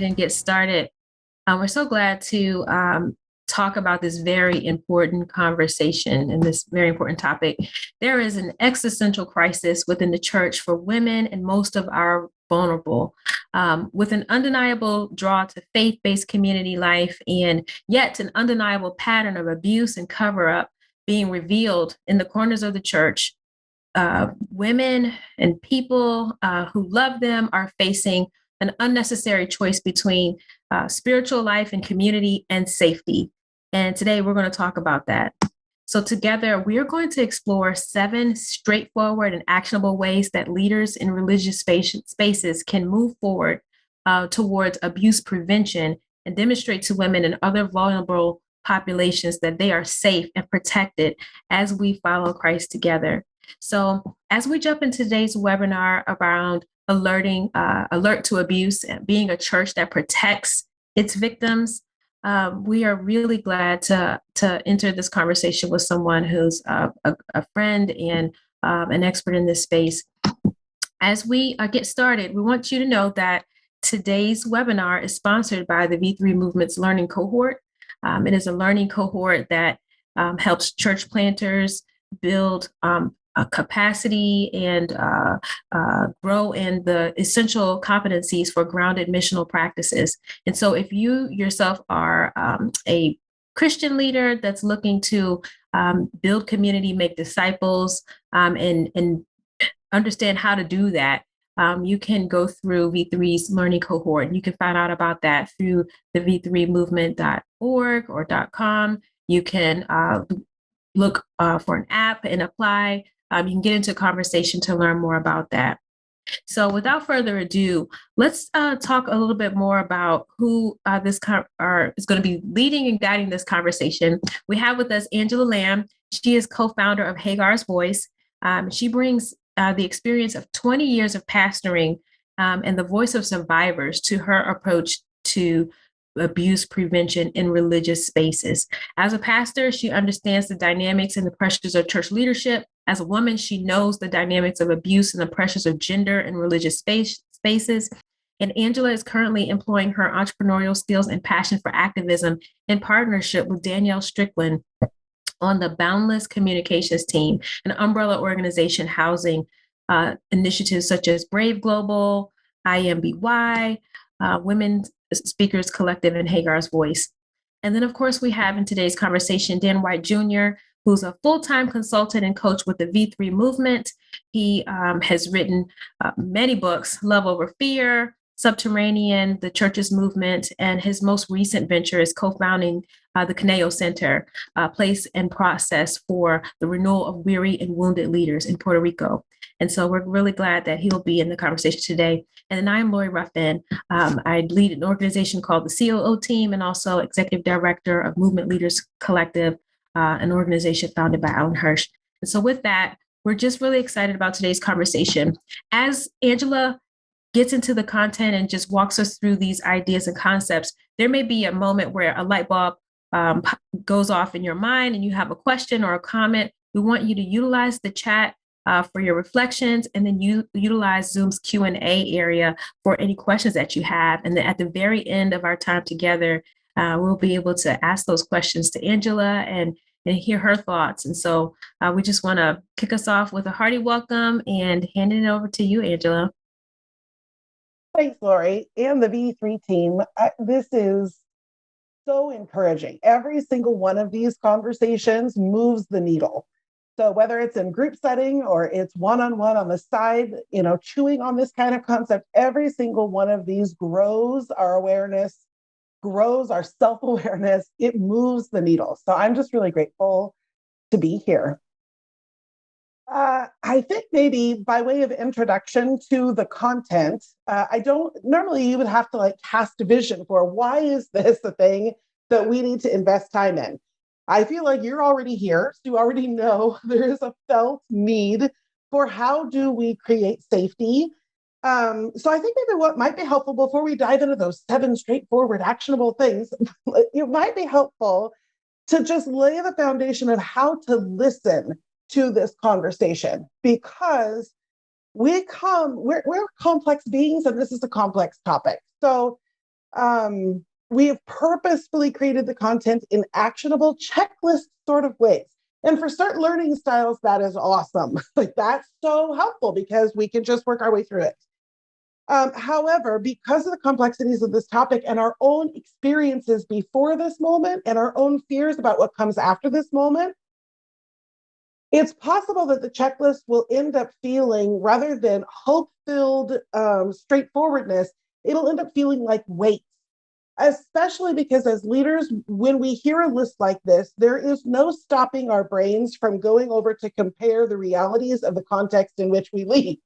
ahead and get started. We're so glad to talk about this very important conversation and this very important topic. There is an existential crisis within the church for women and most of our vulnerable, with an undeniable draw to faith-based community life and yet an undeniable pattern of abuse and cover-up being revealed in the corners of the church. Women and people who love them are facing an unnecessary choice between spiritual life and community and safety. And today we're going to talk about that. So together we are going to explore 7 straightforward and actionable ways that leaders in religious spaces can move forward towards abuse prevention and demonstrate to women and other vulnerable populations that they are safe and protected as we follow Christ together. So as we jump into today's webinar around alert to abuse and being a church that protects its victims, we are really glad to enter this conversation with someone who's a friend and an expert in this space. As we get started, we want you to know that today's webinar is sponsored by the V3 Movement's Learning Cohort. It is a learning cohort that helps church planters build capacity and grow in the essential competencies for grounded missional practices. And so if you yourself are a Christian leader that's looking to build community, make disciples, and understand how to do that, you can go through V3's learning cohort. And you can find out about that through the v3movement.org or .com. You can look for an app and apply. You can get into a conversation to learn more about that. So without further ado, let's talk a little bit more about who is going to be leading and guiding this conversation. We have with us Angela Lam. She is co-founder of Hagar's Voice. She brings the experience of 20 years of pastoring and the voice of survivors to her approach to abuse prevention in religious spaces. As a pastor, she understands the dynamics and the pressures of church leadership. As a woman, she knows the dynamics of abuse and the pressures of gender in religious spaces. And Angela is currently employing her entrepreneurial skills and passion for activism in partnership with Danielle Strickland on the Boundless Communications team, an umbrella organization housing initiatives such as Brave Global, IMBY, Women Speakers Collective, and Hagar's Voice. And then, of course, we have in today's conversation Dan White Jr., who's a full-time consultant and coach with the V3 movement. He has written many books: Love Over Fear, Subterranean, The Church's Movement, and his most recent venture is co-founding the Caneo Center, Place and Process for the Renewal of Weary and Wounded Leaders in Puerto Rico. And so we're really glad that he'll be in the conversation today. And then I'm Lori Ruffin. I lead an organization called the COO Team and also executive director of Movement Leaders Collective, an organization founded by Alan Hirsch. And so with that, we're just really excited about today's conversation. As Angela gets into the content and just walks us through these ideas and concepts, there may be a moment where a light bulb goes off in your mind and you have a question or a comment. We want you to utilize the chat for your reflections, and then you utilize Zoom's Q&A area for any questions that you have. And then at the very end of our time together, we'll be able to ask those questions to Angela and hear her thoughts. And so we just want to kick us off with a hearty welcome and handing it over to you, Angela. Thanks, Lori, and the V3 team. This is so encouraging. Every single one of these conversations moves the needle. So whether it's in group setting or it's one-on-one on the side, chewing on this kind of concept, every single one of these grows our awareness, grows our self-awareness. It moves the needle. So I'm just really grateful to be here. I think maybe by way of introduction to the content, normally you would have to cast a vision for why is this the thing that we need to invest time in? I feel like you're already here, so you already know there is a felt need for how do we create safety. So I think maybe what might be helpful before we dive into those 7 straightforward, actionable things, it might be helpful to just lay the foundation of how to listen to this conversation, because we're complex beings and this is a complex topic. So We have purposefully created the content in actionable checklist sort of ways. And for certain learning styles, that is awesome. Like that's so helpful because we can just work our way through it. However, because of the complexities of this topic and our own experiences before this moment and our own fears about what comes after this moment, it's possible that the checklist will end up feeling, rather than hope-filled straightforwardness, it'll end up feeling like weight, especially because as leaders, when we hear a list like this, there is no stopping our brains from going over to compare the realities of the context in which we lead.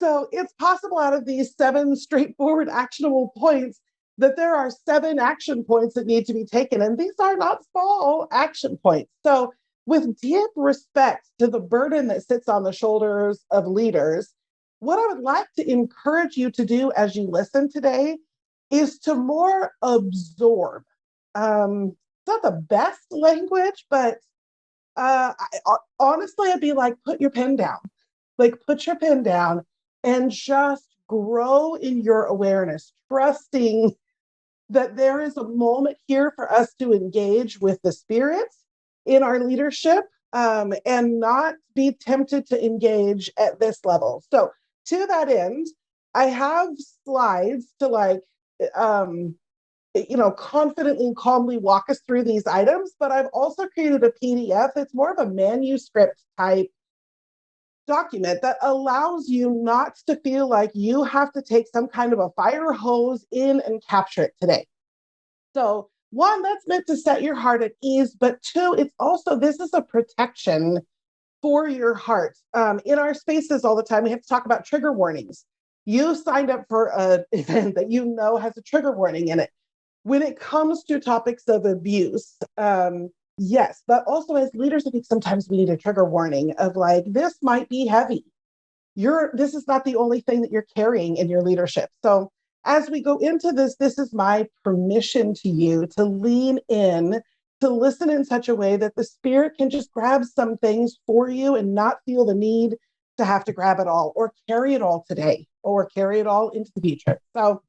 So it's possible out of these 7 straightforward actionable points that there are 7 action points that need to be taken. And these are not small action points. So with deep respect to the burden that sits on the shoulders of leaders, what I would like to encourage you to do as you listen today is to more absorb. It's not the best language, but honestly, I'd be like, put your pen down. Like, put your pen down and just grow in your awareness, trusting that there is a moment here for us to engage with the spirits in our leadership, and not be tempted to engage at this level. So to that end, I have slides to confidently and calmly walk us through these items, but I've also created a PDF. It's more of a manuscript type document that allows you not to feel like you have to take some kind of a fire hose in and capture it today. So 1, that's meant to set your heart at ease, but 2, it's also, this is a protection for your heart. In our spaces all the time, we have to talk about trigger warnings. You signed up for an event that you know has a trigger warning in it. When it comes to topics of abuse, yes, but also as leaders, I think sometimes we need a trigger warning of like, this might be heavy. This is not the only thing that you're carrying in your leadership. So as we go into this, this is my permission to you to lean in, to listen in such a way that the Spirit can just grab some things for you and not feel the need to have to grab it all or carry it all today or carry it all into the future. So,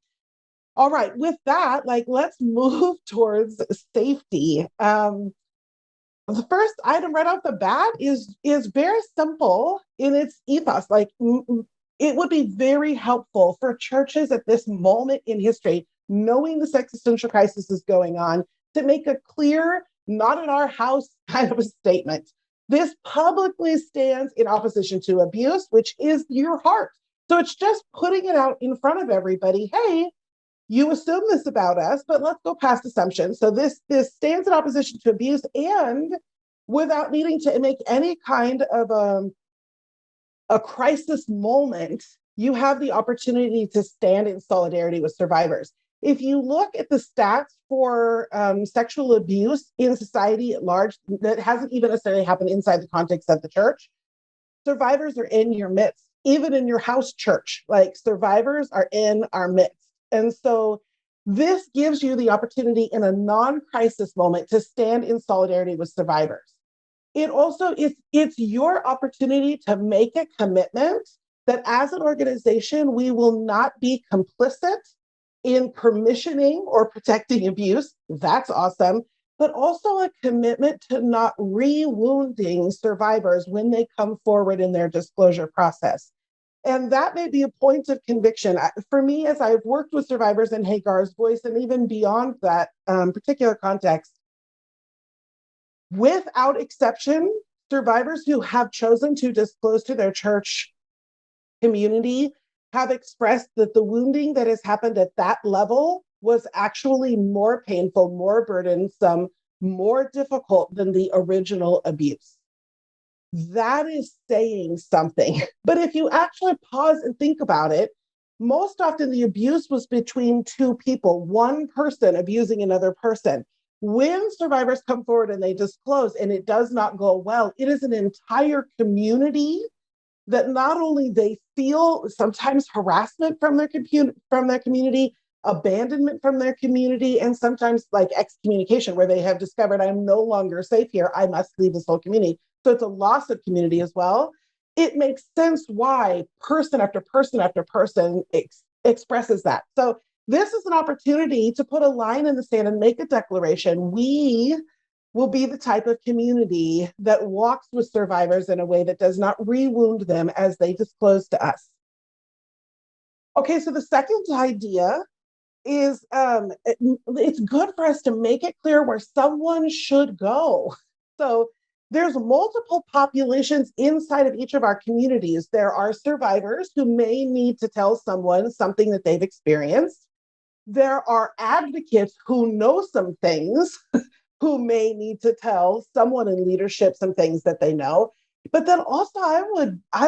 all right, with that, let's move towards safety. The first item right off the bat is very simple in its ethos. It would be very helpful for churches at this moment in history, knowing this existential crisis is going on, to make a clear, not in our house kind of a statement. This publicly stands in opposition to abuse, which is your heart. So it's just putting it out in front of everybody. Hey, you assume this about us, but let's go past assumptions. So this stands in opposition to abuse, and without needing to make any kind of a crisis moment, you have the opportunity to stand in solidarity with survivors. If you look at the stats for sexual abuse in society at large, that hasn't even necessarily happened inside the context of the church, survivors are in your midst. Even in your house church, survivors are in our midst. And so this gives you the opportunity in a non-crisis moment to stand in solidarity with survivors. It also it's your opportunity to make a commitment that as an organization, we will not be complicit in permissioning or protecting abuse. That's awesome. But also a commitment to not re-wounding survivors when they come forward in their disclosure process. And that may be a point of conviction. For me, as I've worked with survivors in Hagar's Voice, and even beyond that particular context, without exception, survivors who have chosen to disclose to their church community have expressed that the wounding that has happened at that level was actually more painful, more burdensome, more difficult than the original abuse. That is saying something. But if you actually pause and think about it, most often the abuse was between 2 people, one person abusing another person. When survivors come forward and they disclose and it does not go well, it is an entire community that not only they feel sometimes harassment from their community, abandonment from their community, and sometimes excommunication, where they have discovered, I'm no longer safe here, I must leave this whole community. So it's a loss of community as well. It makes sense why person after person after person expresses that. So This is an opportunity to put a line in the sand and make a declaration. We will be the type of community that walks with survivors in a way that does not rewound them as they disclose to us. Okay, so the second idea is it's good for us to make it clear where someone should go. So there's multiple populations inside of each of our communities. There are survivors who may need to tell someone something that they've experienced. There are advocates who know some things who may need to tell someone in leadership some things that they know. But then also I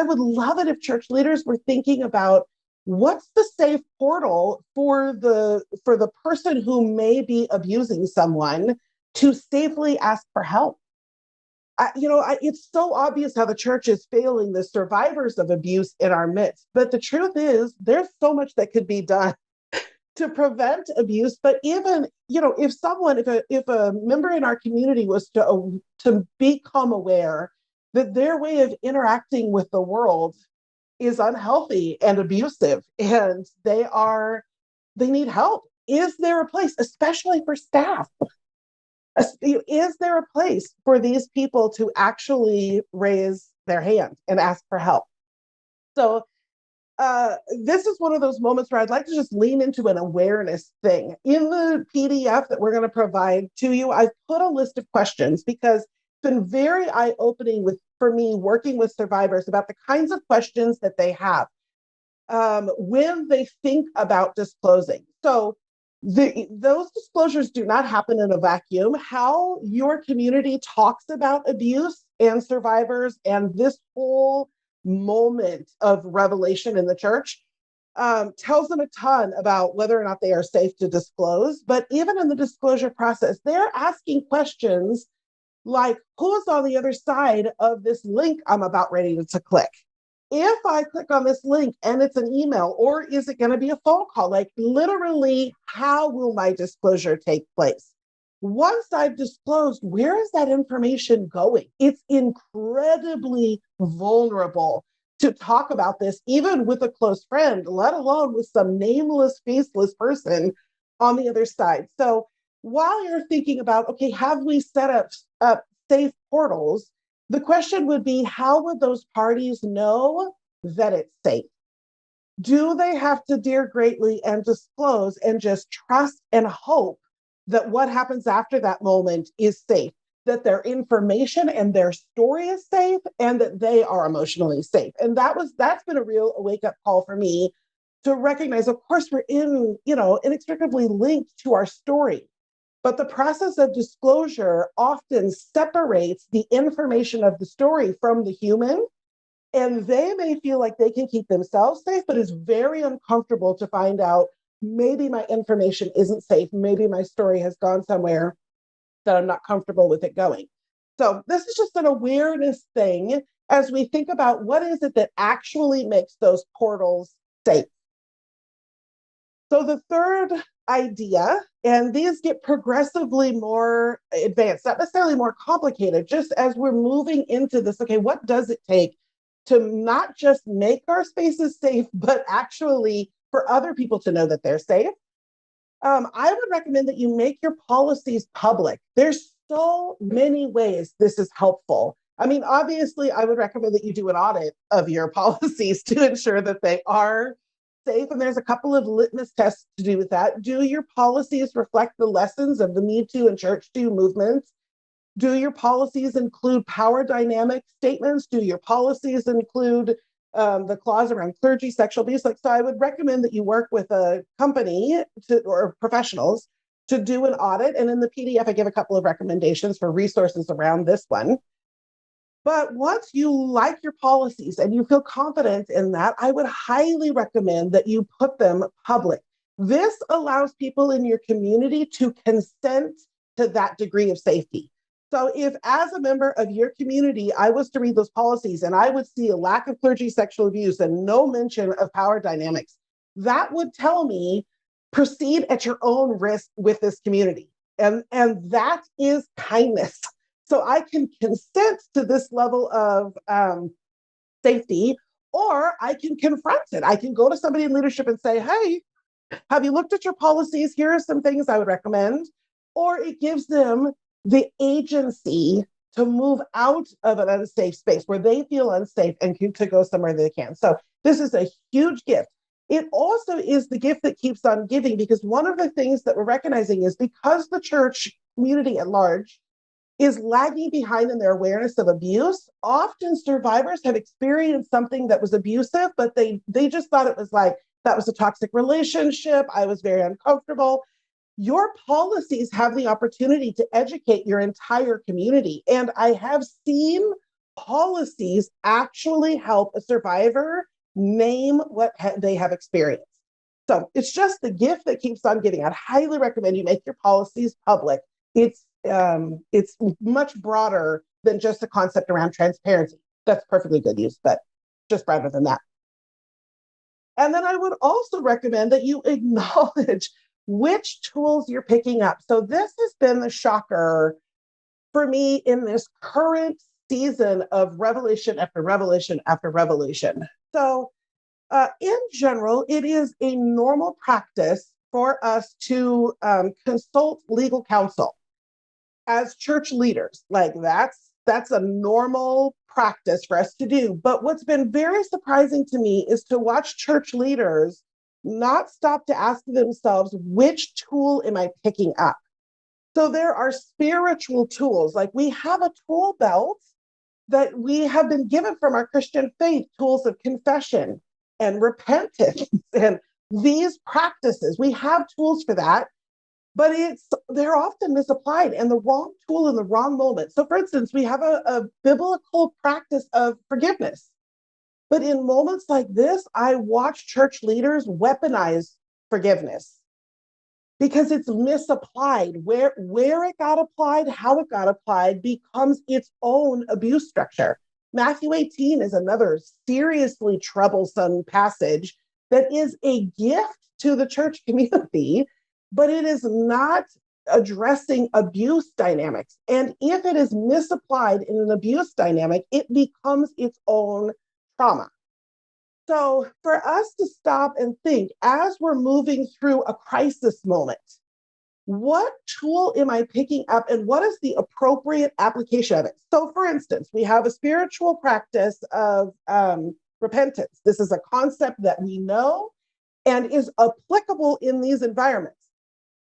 would love it if church leaders were thinking about what's the safe portal for the person who may be abusing someone to safely ask for help. It's so obvious how the church is failing the survivors of abuse in our midst. But the truth is, there's so much that could be done to prevent abuse. But even, if a member in our community was to become aware that their way of interacting with the world is unhealthy and abusive, and they need help. Is there a place, especially for staff? Is there a place for these people to actually raise their hand and ask for help? So this is one of those moments where I'd like to just lean into an awareness thing. In the PDF that we're going to provide to you, I've put a list of questions because it's been very eye-opening for me working with survivors about the kinds of questions that they have when they think about disclosing. So those disclosures do not happen in a vacuum. How your community talks about abuse and survivors and this whole moment of revelation in the church tells them a ton about whether or not they are safe to disclose. But even in the disclosure process, they're asking questions like, who's on the other side of this link I'm about ready to click? If I click on this link and it's an email, or is it going to be a phone call? Like, literally, how will my disclosure take place? Once I've disclosed, where is that information going? It's incredibly vulnerable to talk about this, even with a close friend, let alone with some nameless, faceless person on the other side. So while you're thinking about, okay, have we set up safe portals? The question would be, how would those parties know that it's safe? Do they have to dare greatly and disclose and just trust and hope that what happens after that moment is safe, that their information and their story is safe, and that they are emotionally safe? And that's been a real wake-up call for me to recognize, of course, we're inextricably linked to our story. But the process of disclosure often separates the information of the story from the human, and they may feel like they can keep themselves safe, but it's very uncomfortable to find out maybe my information isn't safe. Maybe my story has gone somewhere that I'm not comfortable with it going. So this is just an awareness thing as we think about what is it that actually makes those portals safe. So the third idea, and these get progressively more advanced, not necessarily more complicated, just as we're moving into this, okay, what does it take to not just make our spaces safe, but actually for other people to know that they're safe? I would recommend that you make your policies public. There's so many ways this is helpful. I mean, obviously, I would recommend that you do an audit of your policies to ensure that they are safe. And there's a couple of litmus tests to do with that. Do your policies reflect the lessons of the Me Too and Church Too movements? Do your policies include power dynamic statements? Do your policies include the clause around clergy sexual abuse? So I would recommend that you work with a company or professionals to do an audit. And in the PDF, I give a couple of recommendations for resources around this one. But once you like your policies and you feel confident in that, I would highly recommend that you put them public. This allows people in your community to consent to that degree of safety. So if as a member of your community, I was to read those policies and I would see a lack of clergy sexual abuse and no mention of power dynamics, that would tell me proceed at your own risk with this community. And that is kindness. So I can consent to this level of safety, or I can confront it. I can go to somebody in leadership and say, hey, Have you looked at your policies? Here are some things I would recommend. Or it gives them the agency to move out of an unsafe space where they feel unsafe and to go somewhere they can. So this is a huge gift. It also is the gift that keeps on giving, because one of the things that we're recognizing is because the church community at large is lagging behind in their awareness of abuse, often survivors have experienced something that was abusive, but they just thought it was like, that was a toxic relationship. I was very uncomfortable. Your policies have the opportunity to educate your entire community. And I have seen policies actually help a survivor name what they have experienced. So it's just the gift that keeps on giving. I'd highly recommend you make your policies public. It's much broader than just the concept around transparency. That's perfectly good use, but just broader than that. And then I would also recommend that you acknowledge which tools you're picking up. So this has been the shocker for me in this current season of revelation after revelation after revelation. So in general, it is a normal practice for us to consult legal counsel as church leaders. Like that's a normal practice for us to do. But what's been very surprising to me is to watch church leaders not stop to ask themselves, which tool am I picking up? So there are spiritual tools, like we have a tool belt that we have been given from our Christian faith, tools of confession and repentance and these practices. We have tools for that, but they're often misapplied and the wrong tool in the wrong moment. So for instance, we have a biblical practice of forgiveness. But in moments like this, I watch church leaders weaponize forgiveness because it's misapplied. Where it got applied, how it got applied becomes its own abuse structure. Matthew 18 is another seriously troublesome passage that is a gift to the church community, but it is not addressing abuse dynamics. And if it is misapplied in an abuse dynamic, it becomes its own trauma. So for us to stop and think as we're moving through a crisis moment, what tool am I picking up and what is the appropriate application of it? So for instance, we have a spiritual practice of repentance. This is a concept that we know and is applicable in these environments.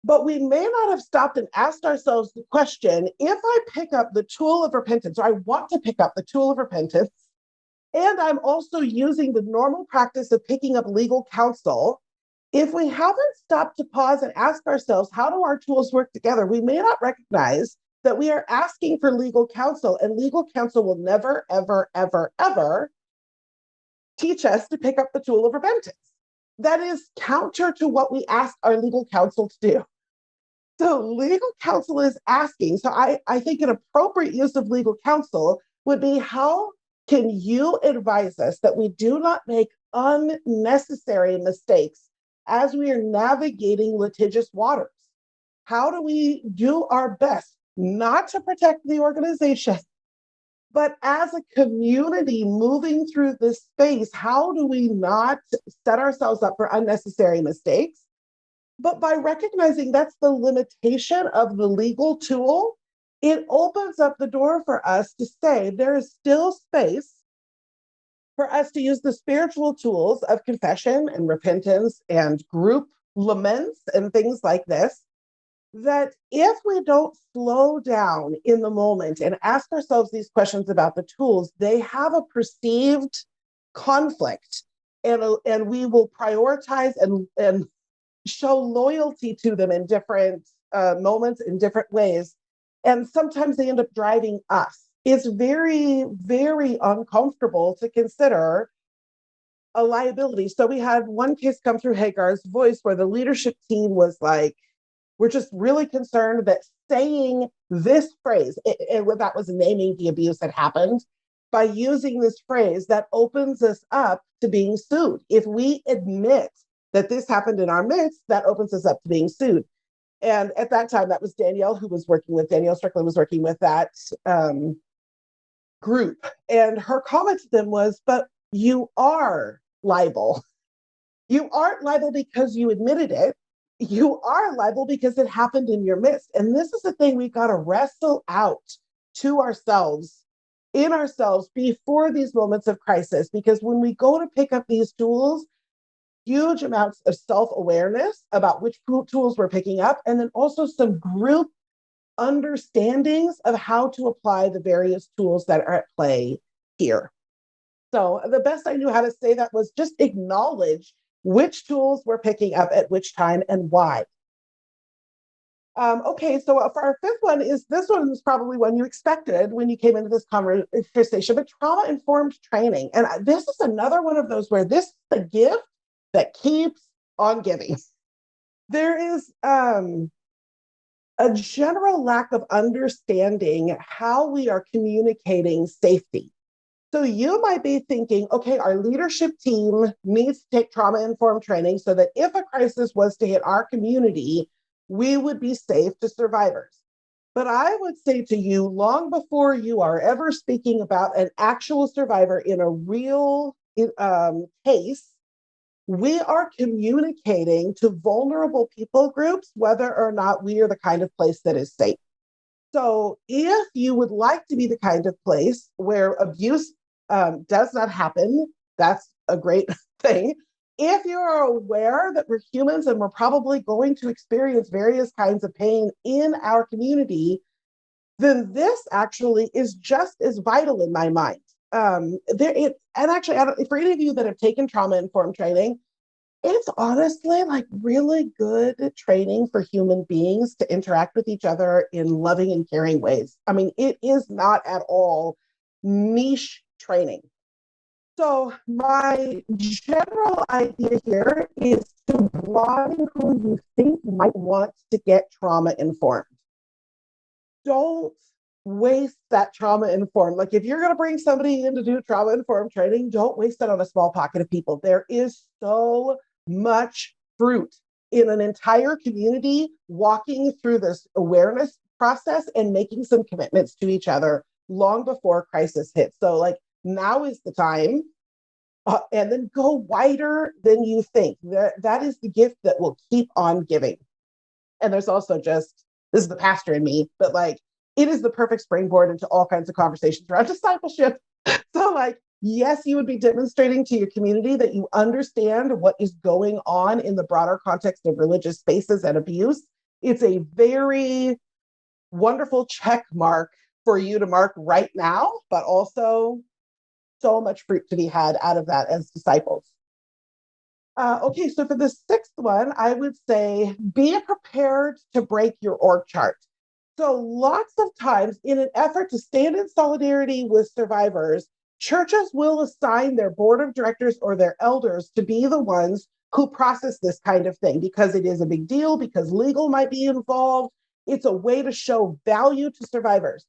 But we may not have stopped and asked ourselves the question, if I pick up the tool of repentance, or I want to pick up the tool of repentance, and I'm also using the normal practice of picking up legal counsel, if we haven't stopped to pause and ask ourselves, how do our tools work together? We may not recognize that we are asking for legal counsel, and legal counsel will never, ever, ever, ever teach us to pick up the tool of repentance. That is counter to what we ask our legal counsel to do. So legal counsel is asking, so I think an appropriate use of legal counsel would be, how can you advise us that we do not make unnecessary mistakes as we are navigating litigious waters? How do we do our best not to protect the organization, but as a community moving through this space, how do we not set ourselves up for unnecessary mistakes? But by recognizing that's the limitation of the legal tool, it opens up the door for us to say there is still space for us to use the spiritual tools of confession and repentance and group laments and things like this, that if we don't slow down in the moment and ask ourselves these questions about the tools, they have a perceived conflict, and we will prioritize and show loyalty to them in different moments in different ways. And sometimes they end up driving us. It's very, very uncomfortable to consider a liability. So we had one case come through Hagar's Voice where the leadership team was like, we're just really concerned that saying this phrase, and what that was naming the abuse that happened, by using this phrase, that opens us up to being sued. If we admit that this happened in our midst, that opens us up to being sued. And at that time, that was Danielle Strickland was working with that group. And her comment to them was, but you are liable. You aren't liable because you admitted it. You are liable because it happened in your midst. And this is the thing we've got to wrestle out to ourselves, in ourselves, before these moments of crisis. Because when we go to pick up these tools, huge amounts of self-awareness about which tools we're picking up, and then also some group understandings of how to apply the various tools that are at play here. So the best I knew how to say that was just acknowledge which tools we're picking up at which time and why. Okay, so for our fifth one is this one is probably one you expected when you came into this conversation, but trauma-informed training. And this is another one of those where this is the gift that keeps on giving. There is a general lack of understanding how we are communicating safety. So you might be thinking, okay, our leadership team needs to take trauma-informed training so that if a crisis was to hit our community, we would be safe to survivors. But I would say to you, long before you are ever speaking about an actual survivor in a real case, we are communicating to vulnerable people groups whether or not we are the kind of place that is safe. So if you would like to be the kind of place where abuse does not happen, that's a great thing. If you are aware that we're humans and we're probably going to experience various kinds of pain in our community, then this actually is just as vital in my mind. And actually, for any of you that have taken trauma-informed training, it's honestly like really good training for human beings to interact with each other in loving and caring ways. I mean, it is not at all niche training. So my general idea here is to broaden who you think might want to get trauma informed. Don't waste that trauma informed. Like if you're going to bring somebody in to do trauma informed training, don't waste it on a small pocket of people. There is so much fruit in an entire community walking through this awareness process and making some commitments to each other long before crisis hits. So like now is the time, and then go wider than you think. That is the gift that will keep on giving. And there's also just, this is the pastor in me, but like it is the perfect springboard into all kinds of conversations around discipleship. So like, yes, you would be demonstrating to your community that you understand what is going on in the broader context of religious spaces and abuse. It's a very wonderful check mark for you to mark right now, but also so much fruit to be had out of that as disciples. Okay, so for the sixth one, I would say be prepared to break your org chart. So lots of times in an effort to stand in solidarity with survivors, churches will assign their board of directors or their elders to be the ones who process this kind of thing because it is a big deal, because legal might be involved. It's a way to show value to survivors.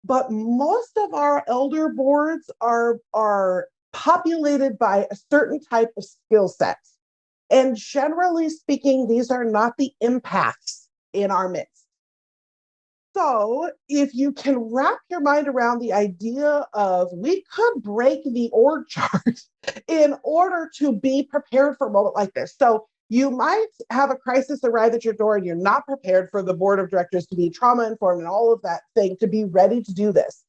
But most of our elder boards are populated by a certain type of skill set. And generally speaking, these are not the empaths in our midst. So if you can wrap your mind around the idea of we could break the org chart in order to be prepared for a moment like this. So you might have a crisis arrive at your door and you're not prepared for the board of directors to be trauma informed and all of that thing to be ready to do this.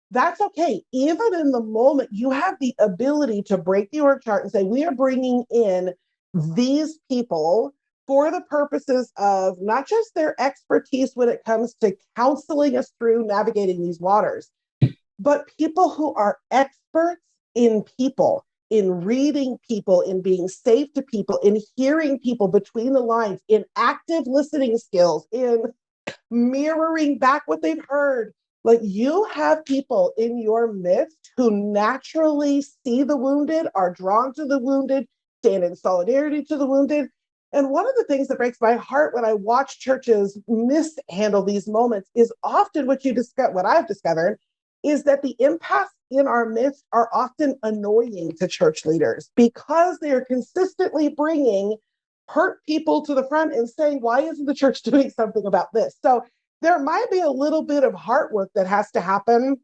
That's okay. Even in the moment, you have the ability to break the org chart and say, we are bringing in these people for the purposes of not just their expertise when it comes to counseling us through navigating these waters, but people who are experts in people, in reading people, in being safe to people, in hearing people between the lines, in active listening skills, in mirroring back what they've heard. Like you have people in your midst who naturally see the wounded, are drawn to the wounded, stand in solidarity to the wounded. And one of the things that breaks my heart when I watch churches mishandle these moments is often what I've discovered is that the empaths in our midst are often annoying to church leaders because they are consistently bringing hurt people to the front and saying, why isn't the church doing something about this? So there might be a little bit of heart work that has to happen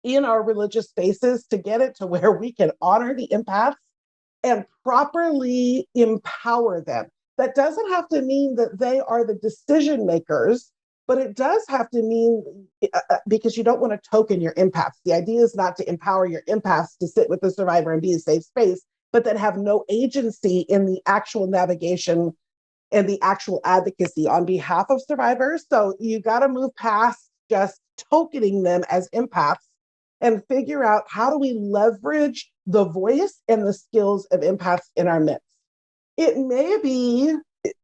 in our religious spaces to get it to where we can honor the empaths and properly empower them. That doesn't have to mean that they are the decision makers, but it does have to mean because you don't want to token your empaths. The idea is not to empower your empaths to sit with the survivor and be a safe space, but that have no agency in the actual navigation and the actual advocacy on behalf of survivors. So you got to move past just tokening them as empaths and figure out how do we leverage the voice and the skills of empaths in our midst. It may be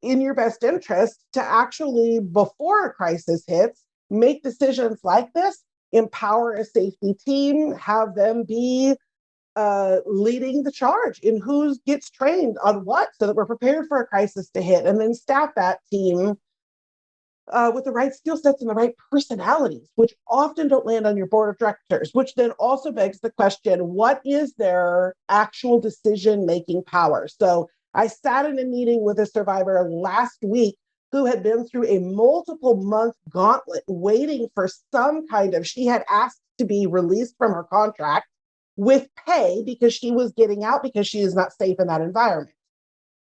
in your best interest to actually, before a crisis hits, make decisions like this, empower a safety team, have them be leading the charge in who gets trained on what so that we're prepared for a crisis to hit, and then staff that team with the right skill sets and the right personalities, which often don't land on your board of directors, which then also begs the question, what is their actual decision-making power? So I sat in a meeting with a survivor last week who had been through a multiple month gauntlet waiting for some kind of, she had asked to be released from her contract with pay because she was getting out because she is not safe in that environment.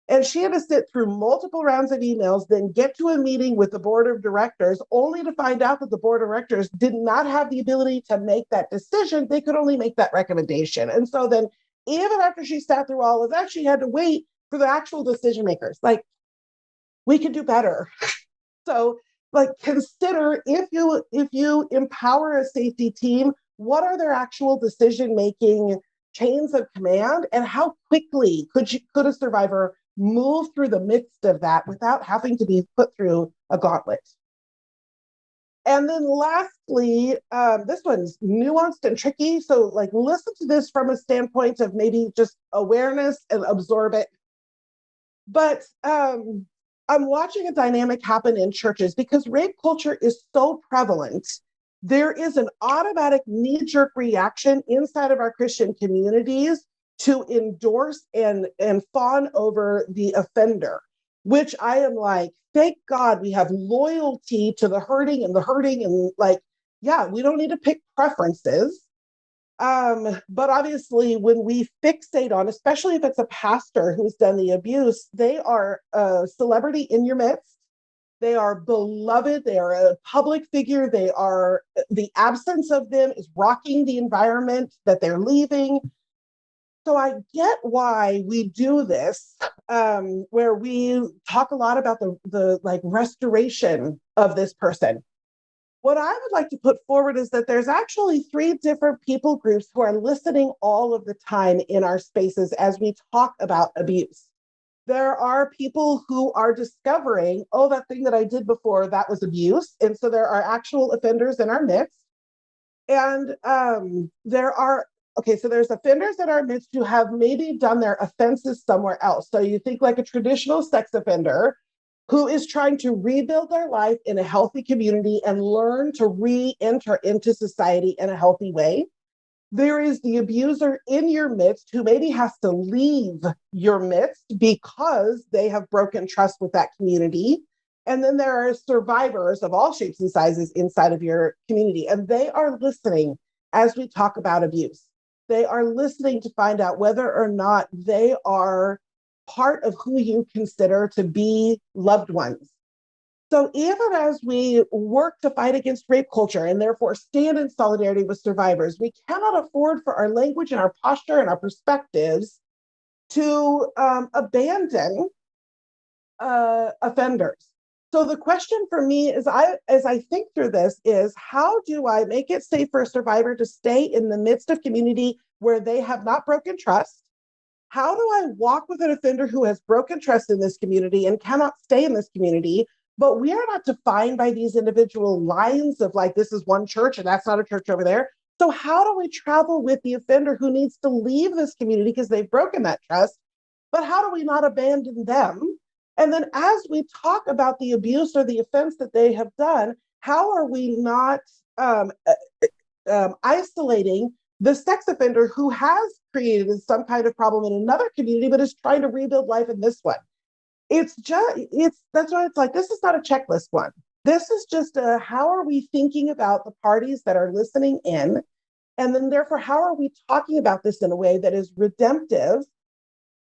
And she had to sit through multiple rounds of emails, then get to a meeting with the board of directors, only to find out that the board of directors did not have the ability to make that decision. They could only make that recommendation. And so then, even after she sat through all of that, she had to wait for the actual decision makers. Like, we could do better. So, like, consider if you empower a safety team, what are their actual decision-making chains of command, and how quickly could a survivor move through the midst of that without having to be put through a gauntlet? And then lastly, this one's nuanced and tricky. So like, listen to this from a standpoint of maybe just awareness and absorb it. But I'm watching a dynamic happen in churches because rape culture is so prevalent. There is an automatic knee-jerk reaction inside of our Christian communities to endorse and fawn over the offender, which I am like, thank God we have loyalty to the hurting and like, yeah, we don't need to pick preferences. But obviously when we fixate on, especially if it's a pastor who's done the abuse, they are a celebrity in your midst. They are beloved. They are a public figure. The absence of them is rocking the environment that they're leaving. So I get why we do this, where we talk a lot about the like restoration of this person. What I would like to put forward is that there's actually 3 different people groups who are listening all of the time in our spaces as we talk about abuse. There are people who are discovering, oh, that thing that I did before, that was abuse. And so there are actual offenders in our midst. And there's offenders in our midst who have maybe done their offenses somewhere else. So you think like a traditional sex offender who is trying to rebuild their life in a healthy community and learn to re-enter into society in a healthy way. There is the abuser in your midst who maybe has to leave your midst because they have broken trust with that community. And then there are survivors of all shapes and sizes inside of your community, and they are listening as we talk about abuse. They are listening to find out whether or not they are part of who you consider to be loved ones. So even as we work to fight against rape culture and therefore stand in solidarity with survivors, we cannot afford for our language and our posture and our perspectives to abandon offenders. So the question for me is, as I think through this, is how do I make it safe for a survivor to stay in the midst of community where they have not broken trust? How do I walk with an offender who has broken trust in this community and cannot stay in this community? But we are not defined by these individual lines of like, this is one church and that's not a church over there. So how do we travel with the offender who needs to leave this community because they've broken that trust? But how do we not abandon them? And then as we talk about the abuse or the offense that they have done, how are we not isolating the sex offender who has created some kind of problem in another community, but is trying to rebuild life in this one? That's why it's like, this is not a checklist one. This is just how are we thinking about the parties that are listening in? And then therefore, how are we talking about this in a way that is redemptive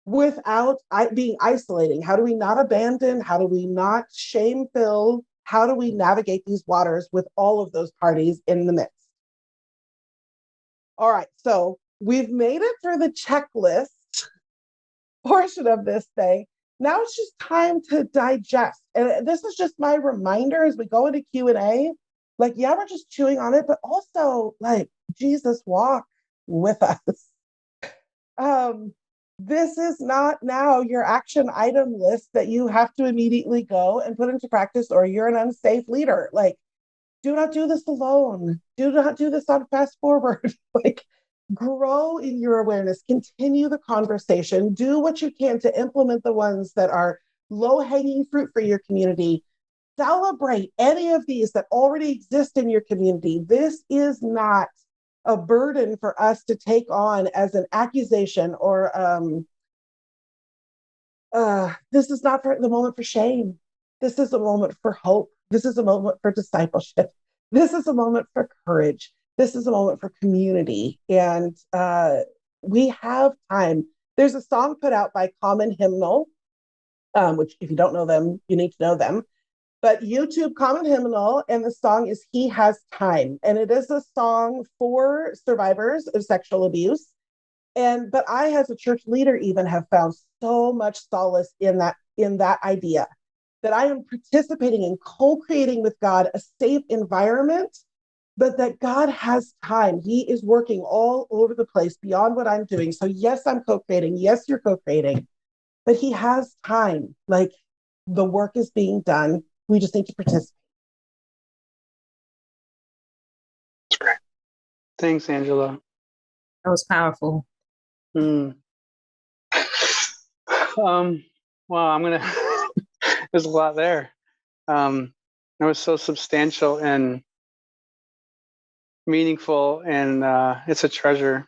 without being isolating? How do we not abandon? How do we not shame fill? How do we navigate these waters with all of those parties in the midst? All right, so we've made it through the checklist portion of this thing. Now it's just time to digest. And this is just my reminder as we go into Q&A. Like, yeah, we're just chewing on it, but also like, Jesus, walk with us. This is not now your action item list that you have to immediately go and put into practice, or you're an unsafe leader. Like, do not do this alone. Do not do this on fast forward. Like, grow in your awareness, continue the conversation, do what you can to implement the ones that are low-hanging fruit for your community. Celebrate any of these that already exist in your community. This is not a burden for us to take on as an accusation, or this is not for the moment for shame. This is a moment for hope. This is a moment for discipleship. This is a moment for courage. This is a moment for community. And we have time. There's a song put out by Common Hymnal, which if you don't know them, you need to know them. But YouTube Common Hymnal, and the song is He Has Time. And it is a song for survivors of sexual abuse. But I, as a church leader, even have found so much solace in that idea, that I am participating in co-creating with God a safe environment, but that God has time. He is working all over the place beyond what I'm doing. So yes, I'm co-creating. Yes, you're co-creating, but He has time. Like, the work is being done. We just need to participate. That's great. Thanks, Angela. That was powerful. Wow, I'm gonna. There's a lot there. It was so substantial and meaningful, and it's a treasure.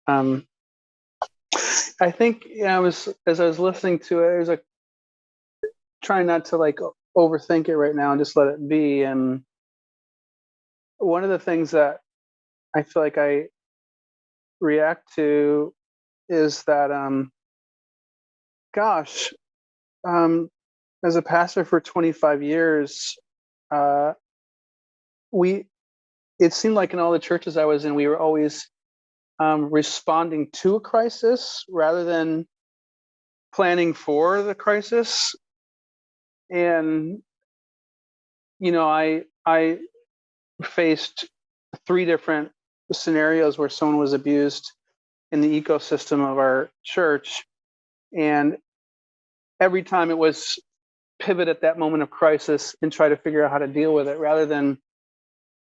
I think as I was listening to it, was trying not to like overthink it right now and just let it be. And one of the things that I feel like I react to is that, as a pastor for 25 years, it seemed like in all the churches I was in, we were always responding to a crisis rather than planning for the crisis. And, I faced 3 different scenarios where someone was abused in the ecosystem of our church. And every time it was pivot at that moment of crisis and try to figure out how to deal with it, rather than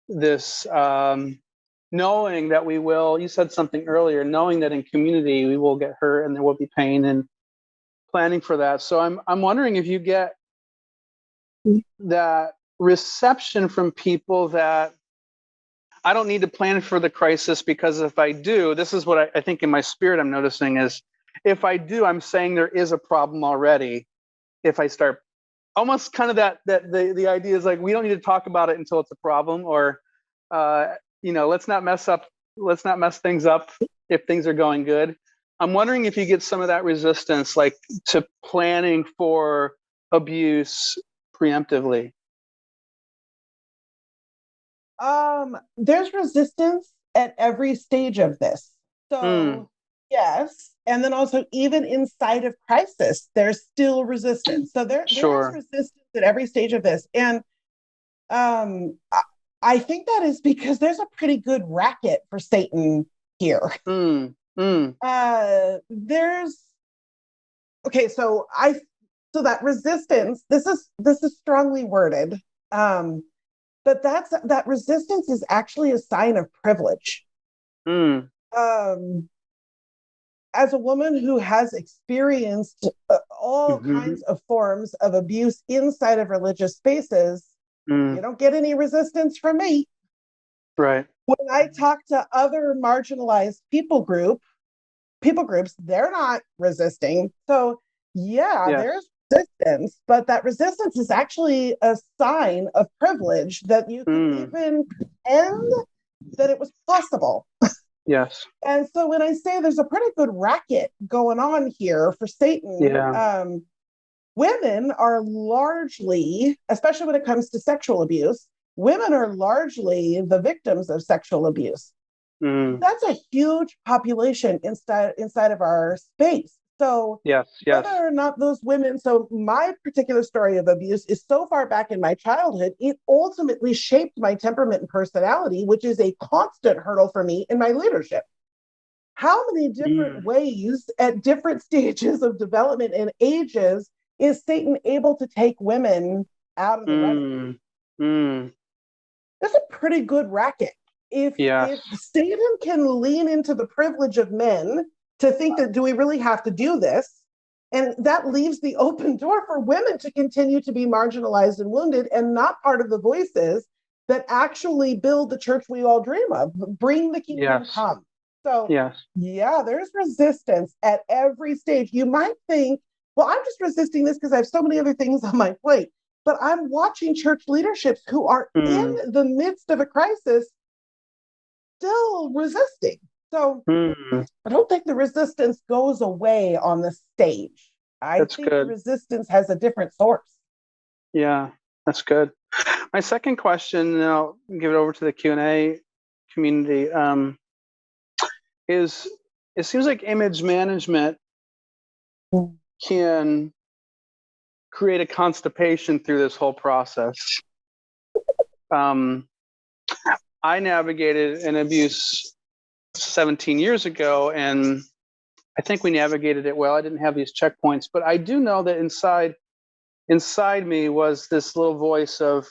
this knowing that you said something earlier, knowing that in community we will get hurt and there will be pain, and planning for that. So I'm wondering if you get that reception from people that I don't need to plan for the crisis, because if I do, this is what I think in my spirit I'm noticing is, if I do, I'm saying there is a problem already. If I start almost kind of that the idea is like, we don't need to talk about it until it's a problem, or let's not mess things up if things are going good. I'm wondering if you get some of that resistance, like to planning for abuse preemptively. There's resistance at every stage of this. So yes. And then also, even inside of crisis, there's still resistance. So there is resistance at every stage of this. And I think that is because there's a pretty good racket for Satan here. So that resistance, this is strongly worded. But that resistance is actually a sign of privilege. As a woman who has experienced all kinds of forms of abuse inside of religious spaces, you don't get any resistance from me. Right. When I talk to other marginalized people groups, they're not resisting. So there's resistance, but that resistance is actually a sign of privilege, that you can even pretend that it was possible. Yes. And so when I say there's a pretty good racket going on here for Satan, women are largely, especially when it comes to sexual abuse, women are largely the victims of sexual abuse. That's a huge population inside of our space. So whether or not those women, so my particular story of abuse is so far back in my childhood, it ultimately shaped my temperament and personality, which is a constant hurdle for me in my leadership. How many different ways at different stages of development and ages is Satan able to take women out of the running? That's a pretty good racket. If Satan can lean into the privilege of men to think that, do we really have to do this? And that leaves the open door for women to continue to be marginalized and wounded and not part of the voices that actually build the church we all dream of, bring the kingdom come. So there's resistance at every stage. You might think, well, I'm just resisting this because I have so many other things on my plate. But I'm watching church leaderships who are in the midst of a crisis still resisting. So I don't think the resistance goes away on the stage. I think the resistance has a different source. Yeah, that's good. My second question, and I'll give it over to the Q&A community, is it seems like image management can create a constipation through this whole process. I navigated an abuse 17 years ago, and I think we navigated it well. I didn't have these checkpoints, but I do know that inside me was this little voice of,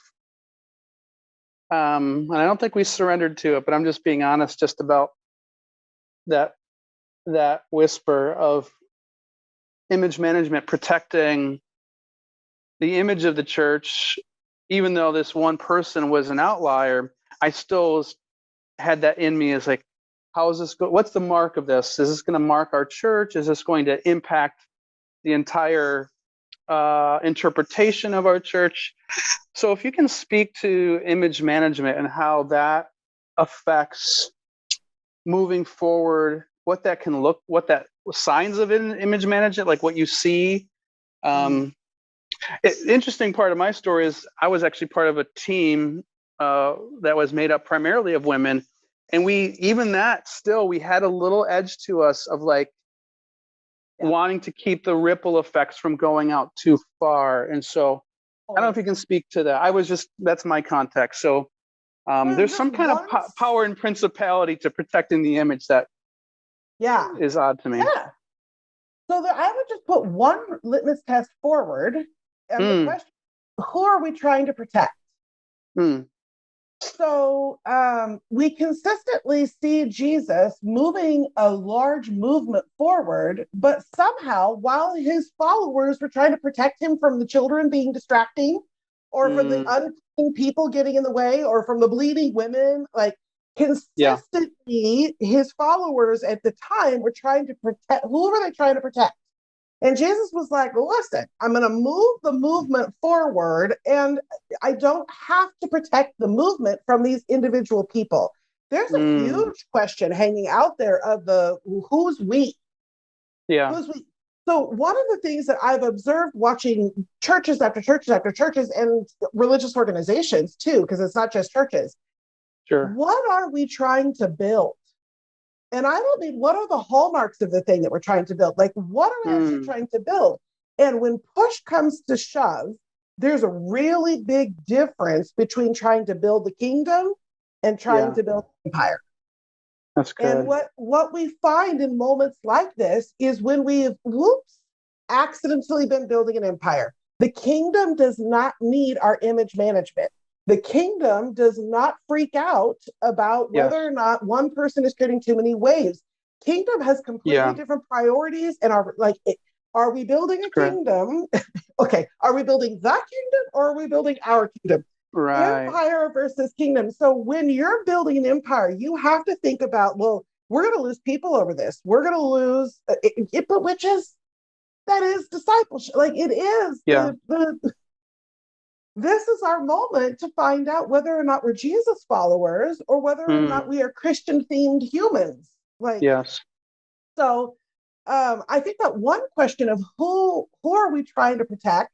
and I don't think we surrendered to it, but I'm just being honest just about that whisper of image management, protecting the image of the church. Even though this one person was an outlier, I still had that in me as like, how is this what's the mark of this? Is this going to mark our church? Is this going to impact the entire interpretation of our church? So if you can speak to image management and how that affects moving forward, what that can look, what that signs of image management, like what you see. Interesting part of my story is I was actually part of a team that was made up primarily of women. And we had a little edge to us of like wanting to keep the ripple effects from going out too far. And so I don't know if you can speak to that. That's my context. So there's some kind of power and principality to protecting the image that is odd to me. Yeah. So I would just put one litmus test forward. And the question, who are we trying to protect? So we consistently see Jesus moving a large movement forward, but somehow while his followers were trying to protect him from the children being distracting, or from the unclean people getting in the way, or from the bleeding women, like consistently his followers at the time were trying to protect. Who were they trying to protect? And Jesus was like, listen, I'm going to move the movement forward, and I don't have to protect the movement from these individual people. There's a huge question hanging out there of who's we? Yeah. Who's we? So one of the things that I've observed watching churches after churches after churches, and religious organizations too, because it's not just churches. Sure. What are we trying to build? And I don't mean what are the hallmarks of the thing that we're trying to build? Like, what are we actually trying to build? And when push comes to shove, there's a really big difference between trying to build the kingdom and trying to build an empire. That's good. And what we find in moments like this is when we've, accidentally been building an empire. The kingdom does not need our image management. The kingdom does not freak out about whether or not one person is creating too many waves. Kingdom has completely different priorities, and are we building a kingdom? Okay, are we building the kingdom or are we building our kingdom? Right. Empire versus kingdom. So when you're building an empire, you have to think about, well, we're going to lose people over this. We're going to lose, but that is discipleship. Like it is this is our moment to find out whether or not we're Jesus followers or whether or not we are Christian themed humans. Like, yes. so I think that one question of who are we trying to protect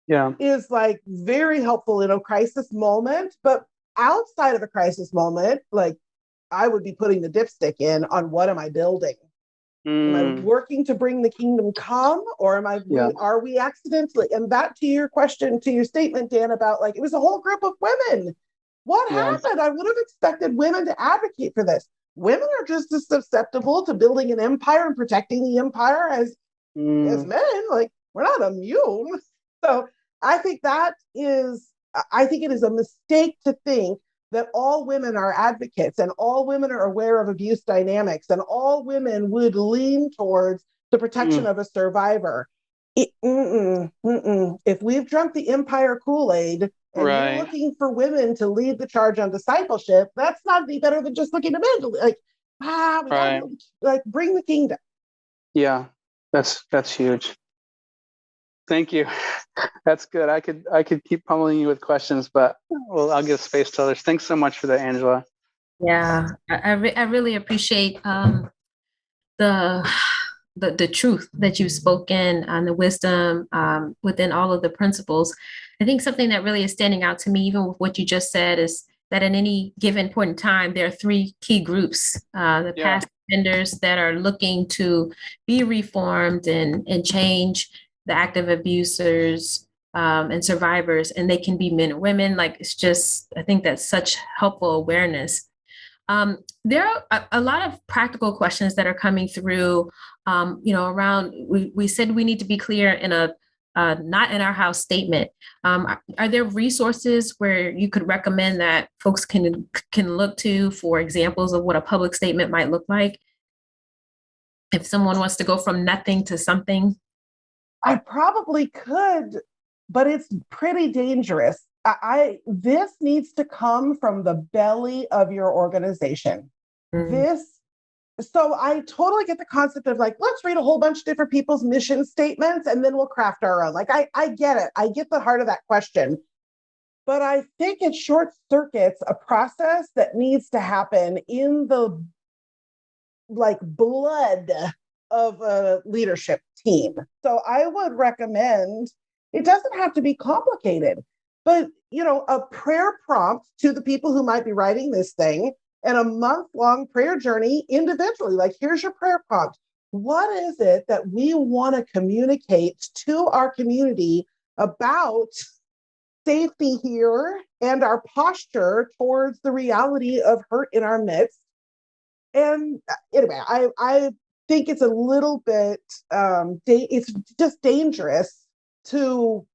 Yeah. is like very helpful in a crisis moment. But outside of a crisis moment, like I would be putting the dipstick in on what am I building? Am I working to bring the kingdom come, or are we accidentally? And that to your question, to your statement, Dan, about like it was a whole group of women. What happened? I would have expected women to advocate for this. Women are just as susceptible to building an empire and protecting the empire as men. Like, we're not immune. So I think it is a mistake to think that all women are advocates and all women are aware of abuse dynamics and all women would lean towards the protection of a survivor. If we've drunk the empire Kool-Aid and you're looking for women to lead the charge on discipleship, that's not any better than just looking to men to bring the kingdom. Yeah, that's huge. Thank you. That's good. I could keep pummeling you with questions, but I'll give space to others. Thanks so much for that, Angela. Yeah, I really appreciate the truth that you've spoken and the wisdom within all of the principles. I think something that really is standing out to me, even with what you just said, is that in any given point in time, there are three key groups: the past offenders that are looking to be reformed and change, the active abusers, and survivors, and they can be men or women. Like, it's just, I think that's such helpful awareness. There are a lot of practical questions that are coming through, around, we said we need to be clear in a not in our house statement. Are there resources where you could recommend that folks can look to for examples of what a public statement might look like? If someone wants to go from nothing to something? I probably could, but it's pretty dangerous. This needs to come from the belly of your organization. So I totally get the concept of like, let's read a whole bunch of different people's mission statements and then we'll craft our own. Like, I get it. I get the heart of that question. But I think it short circuits a process that needs to happen in the like blood of a leadership team. So I would recommend, it doesn't have to be complicated, but a prayer prompt to the people who might be writing this thing and a month-long prayer journey individually. Like, here's your prayer prompt. What is it that we want to communicate to our community about safety here and our posture towards the reality of hurt in our midst? And anyway, I think it's a little bit, it's just dangerous to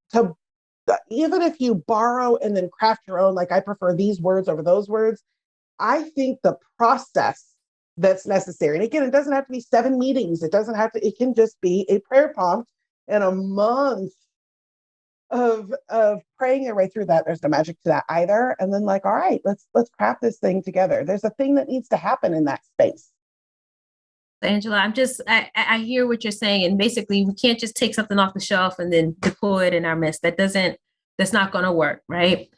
even if you borrow and then craft your own, like I prefer these words over those words. I think the process that's necessary, and again, it doesn't have to be 7 meetings. It can just be a prayer prompt and a month of praying your way through that. There's no magic to that either. And then like, all right, let's craft this thing together. There's a thing that needs to happen in that space. Angela, I hear what you're saying. And basically we can't just take something off the shelf and then deploy it in our midst. That's not going to work. Right.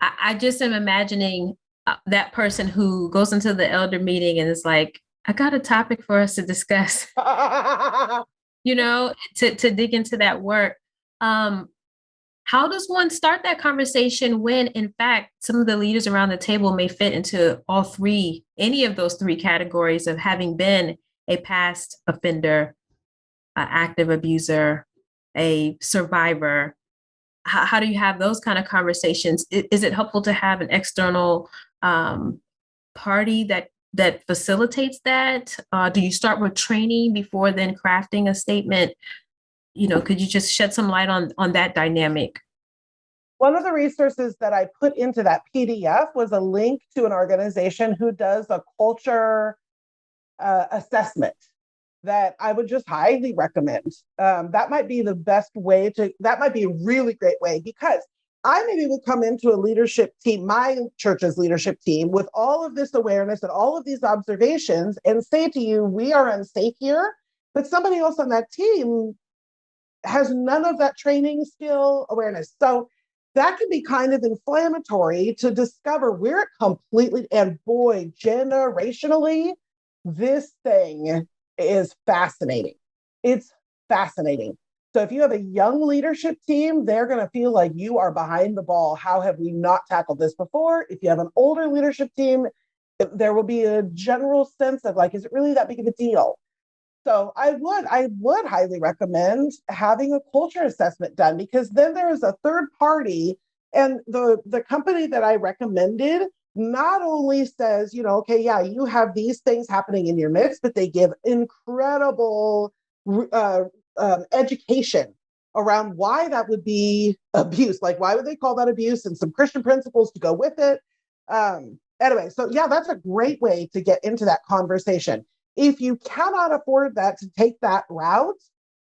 I just am imagining that person who goes into the elder meeting and is like, I got a topic for us to discuss, to dig into that work. How does one start that conversation when, in fact, some of the leaders around the table may fit into any of those 3 categories of having been a past offender, an active abuser, a survivor? How do you have those kind of conversations? Is it helpful to have an external party that facilitates that? Do you start with training before then crafting a statement? Could you just shed some light on that dynamic? One of the resources that I put into that PDF was a link to an organization who does a culture assessment that I would just highly recommend. That might be the best way that might be a really great way, because I maybe would come into a leadership team, my church's leadership team, with all of this awareness and all of these observations and say to you, we are unsafe here, but somebody else on that team has none of that training, skill, awareness. So that can be kind of inflammatory to discover where it completely, and boy, generationally, this thing is fascinating. It's fascinating. So if you have a young leadership team, they're going to feel like you are behind the ball. How have we not tackled this before? If you have an older leadership team, there will be a general sense of like, is it really that big of a deal? So I would highly recommend having a culture assessment done, because then there is a third party, and the company that I recommended not only says, okay, yeah, you have these things happening in your midst, but they give incredible education around why that would be abuse. Like, why would they call that abuse, and some Christian principles to go with it. Anyway, so yeah, that's a great way to get into that conversation. If you cannot afford that, to take that route,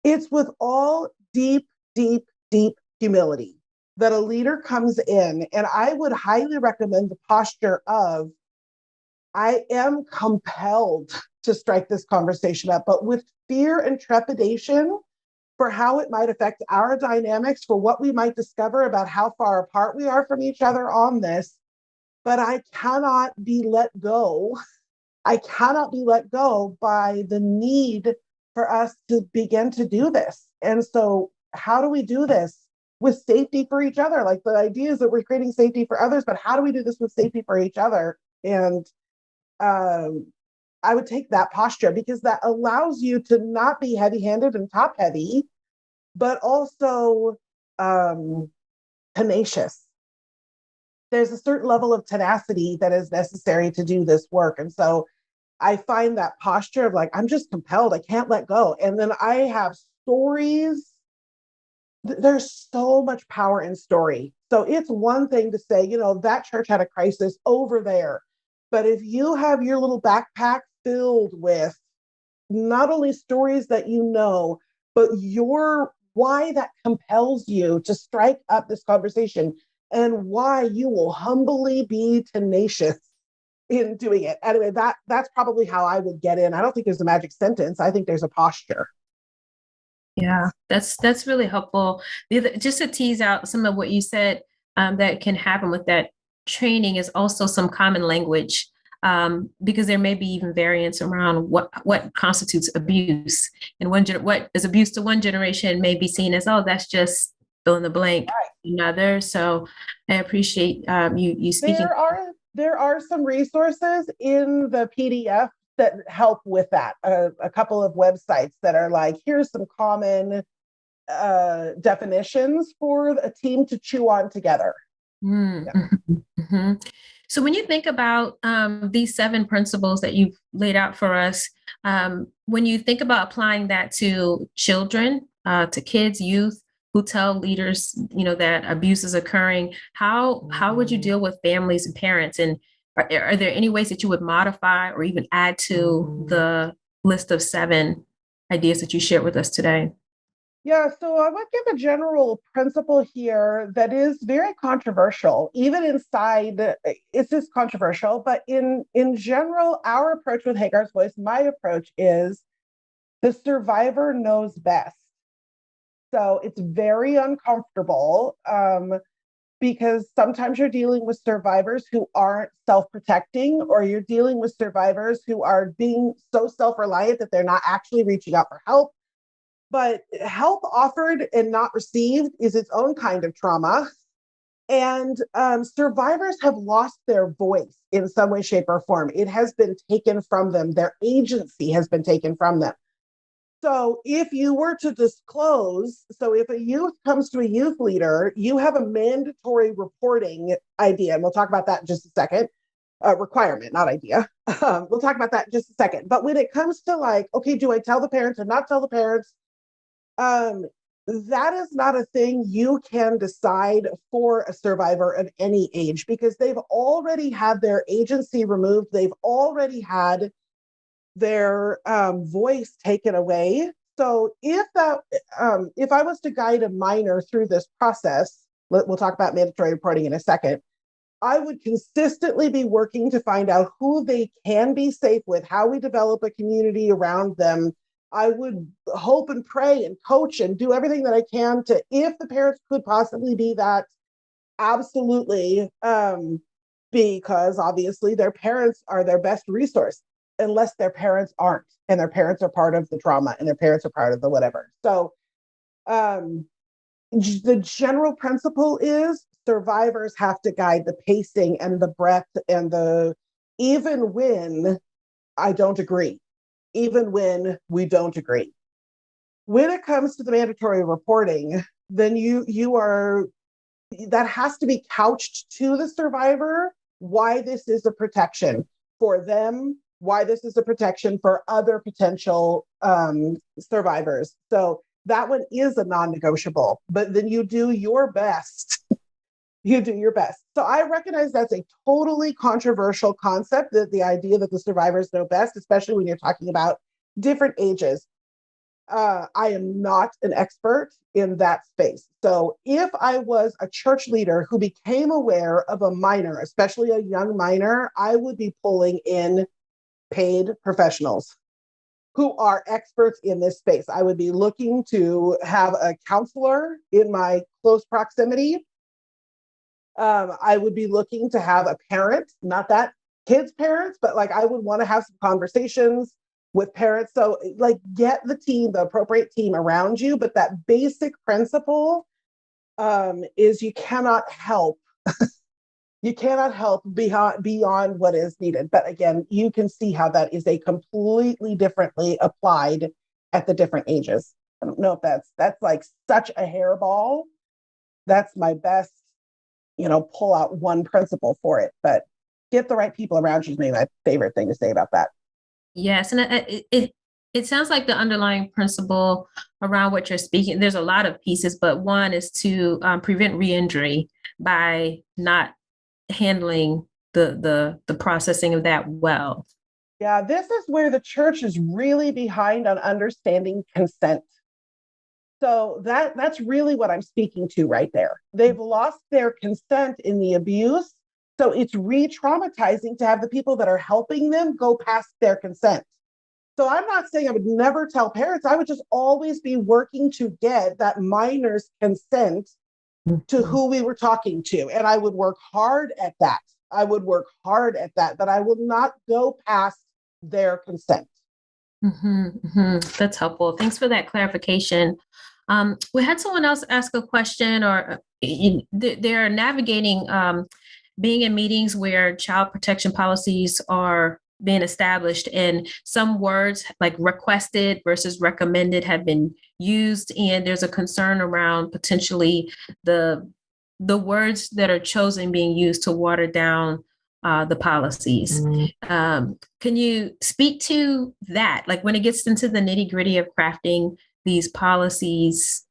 it's with all deep, deep, deep humility that a leader comes in. And I would highly recommend the posture of, I am compelled to strike this conversation up, but with fear and trepidation for how it might affect our dynamics, for what we might discover about how far apart we are from each other on this. But I cannot be let go. I cannot be let go by the need for us to begin to do this. And so how do we do this with safety for each other? Like, the idea is that we're creating safety for others, but how do we do this with safety for each other? And I would take that posture, because that allows you to not be heavy-handed and top-heavy, but also tenacious. There's a certain level of tenacity that is necessary to do this work. And so I find that posture of like, I'm just compelled, I can't let go. And then I have stories. There's so much power in story. So it's one thing to say, that church had a crisis over there. But if you have your little backpack filled with not only stories that but why that compels you to strike up this conversation, and why you will humbly be tenacious in doing it. Anyway, that's probably how I would get in. I don't think there's a magic sentence. I think there's a posture. Yeah, that's really helpful. Just to tease out some of what you said, that can happen with that training is also some common language, because there may be even variance around what constitutes abuse. And what is abuse to one generation may be seen as, oh, that's just fill in the blank, right, another. So I appreciate you speaking. There are some resources in the PDF that help with that. A couple of websites that are like, here's some common definitions for a team to chew on together. Mm-hmm. Mm-hmm. So when you think about these 7 principles that you've laid out for us, when you think about applying that to children, to kids, youth who tell leaders, that abuse is occurring, how would you deal with families and parents? And are there any ways that you would modify or even add to the list of 7 ideas that you shared with us today? Yeah, so I would give a general principle here that is very controversial. Even inside, it's just controversial, but in general, our approach with Hagar's Voice, my approach is the survivor knows best. So it's very uncomfortable, because sometimes you're dealing with survivors who aren't self-protecting, or you're dealing with survivors who are being so self-reliant that they're not actually reaching out for help. But help offered and not received is its own kind of trauma. And survivors have lost their voice in some way, shape, or form. It has been taken from them. Their agency has been taken from them. So if you were to disclose, so if a youth comes to a youth leader, you have a mandatory reporting idea, and we'll talk about that in just a second. Requirement, not idea. We'll talk about that in just a second. But when it comes to like, okay, do I tell the parents or not tell the parents? That is not a thing you can decide for a survivor of any age, because they've already had their agency removed. They've already had their voice taken away. So if I was to guide a minor through this process, we'll talk about mandatory reporting in a second, I would consistently be working to find out who they can be safe with, how we develop a community around them. I would hope and pray and coach and do everything that I can to, if the parents could possibly be that Absolutely. Because obviously their parents are their best resource, unless their parents aren't, and their parents are part of the trauma, and their parents are part of the whatever. So um, the general principle is survivors have to guide the pacing and the breadth and the, even when I don't agree, even when we don't agree. When it comes to the mandatory reporting, then you are, that has to be couched to the survivor why this is a protection for them, why this is a protection for other potential survivors. So that one is a non-negotiable, but then you do your best. You do your best. So I recognize that's a totally controversial concept, that the idea that the survivors know best, especially when you're talking about different ages. I am not an expert in that space. So if I was a church leader who became aware of a minor, especially a young minor, I would be pulling in paid professionals who are experts in this space. I would be looking to have a counselor in my close proximity. I would be looking to have a parent, not that kids' parents, but like I would want to have some conversations with parents. So like get the team, the appropriate team around you. But that basic principle is you cannot help. You cannot help beyond what is needed. But again, you can see how that is a completely differently applied at the different ages. I don't know if that's like such a hairball. That's my best, pull out one principle for it. But get the right people around you is maybe my favorite thing to say about that. Yes, and it sounds like the underlying principle around what you're speaking. There's a lot of pieces, but one is to prevent re-injury by not handling the processing of that well. Yeah, this is where the church is really behind on understanding consent. So that's really what I'm speaking to right there. They've lost their consent in the abuse. So it's re-traumatizing to have the people that are helping them go past their consent. So I'm not saying I would never tell parents. I would just always be working to get that minor's consent to who we were talking to. And I would work hard at that. But I will not go past their consent. That's helpful. Thanks for that clarification. We had someone else ask a question, or they're navigating being in meetings where child protection policies are being established, and some words like requested versus recommended have been used, and there's a concern around potentially the words that are chosen being used to water down the policies. Can you speak to that? Like when it gets into the nitty gritty of crafting these policies,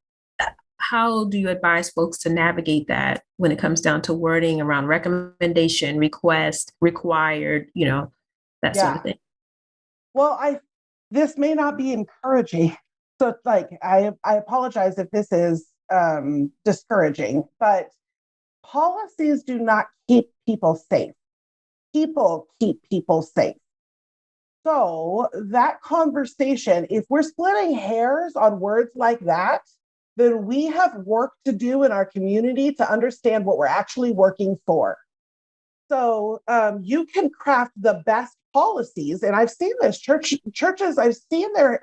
how do you advise folks to navigate that when it comes down to wording around recommendation, request, required, that sort of thing? Well, this may not be encouraging. So like I apologize if this is discouraging, but policies do not keep people safe. People keep people safe. So that conversation, if we're splitting hairs on words like that, then we have work to do in our community to understand what we're actually working for. So you can craft the best policies, and I've seen this churches. I've seen their